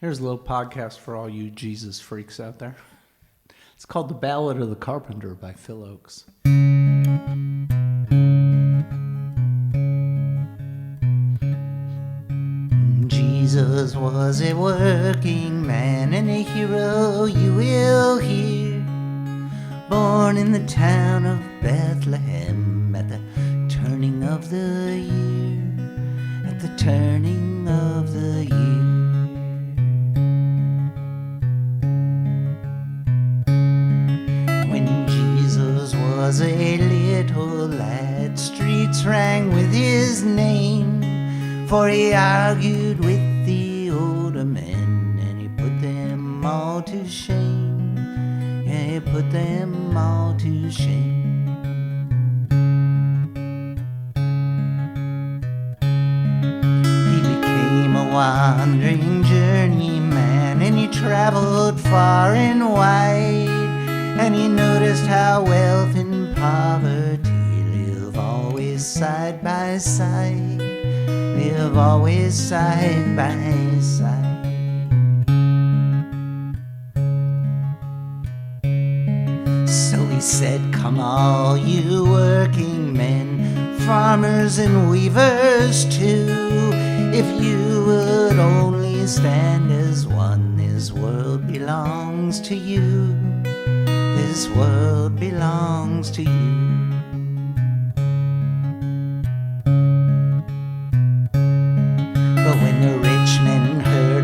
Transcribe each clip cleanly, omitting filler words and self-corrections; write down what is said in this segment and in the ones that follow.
Here's a little podcast for all you Jesus freaks out there. It's called The Ballad of the Carpenter by Phil Ochs. Jesus was a working man and a hero you will hear, born in the town of Bethlehem at the turning of the year, at the turning of the year. When Jesus was a little lad, streets rang with his name, for he argued with the older men, and he put them all to shame. Yeah, he put them all to shame. He became a wandering journeyman, and he traveled far and wide, and he noticed how wealth and poverty live always side by side. Live always side by side. So he said, come all you working men, farmers and weavers too, if you would only stand as one, this world belongs to you. This world belongs to you.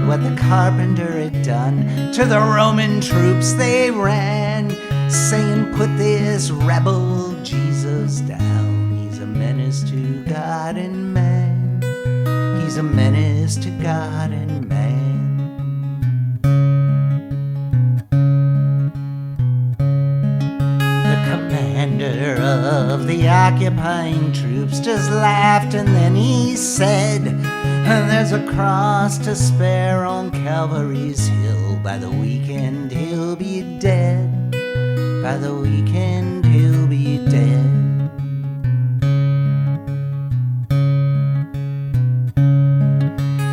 What the carpenter had done to the Roman troops, they ran, saying, put this rebel Jesus down. He's a menace to God and man. He's a menace to God and man. The commander of the occupying troops just laughed, and then he said, there's a cross to spare on Calvary's hill. By the weekend he'll be dead. By the weekend he'll be dead.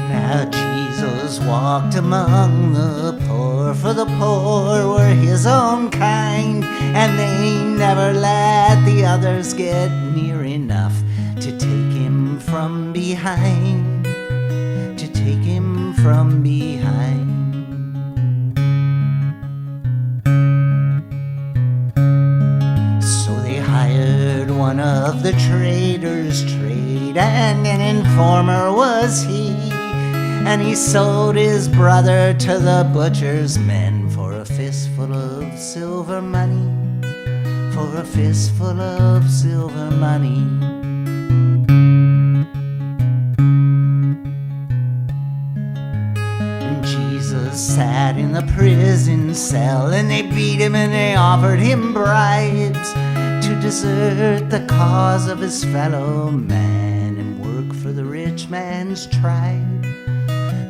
Now Jesus walked among the poor, for the poor were his own kind, and they never let the others get near enough to take him from behind. Take him from behind. So they hired one of the traders' trade, and an informer was he, and he sold his brother to the butcher's men for a fistful of silver money, for a fistful of silver money. Sat in the prison cell, and they beat him and they offered him bribes to desert the cause of his fellow man and work for the rich man's tribe,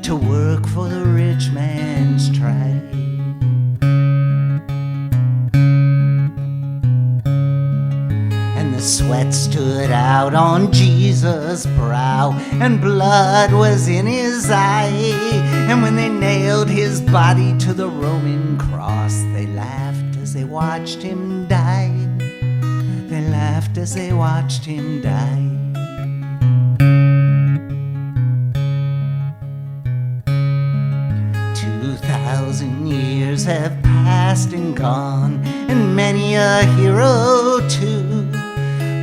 to work for the rich man's tribe. And the sweat stood out on Jesus' brow, and blood was in his eye. And when they nailed his body to the Roman cross, they laughed as they watched him die. They laughed as they watched him die. Years have passed and gone, and many a hero too,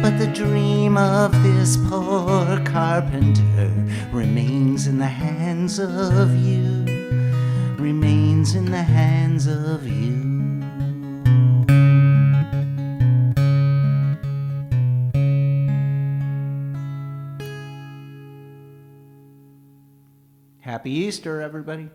but the dream of this poor carpenter remains in the hands of you, remains in the hands of you. Happy Easter, everybody.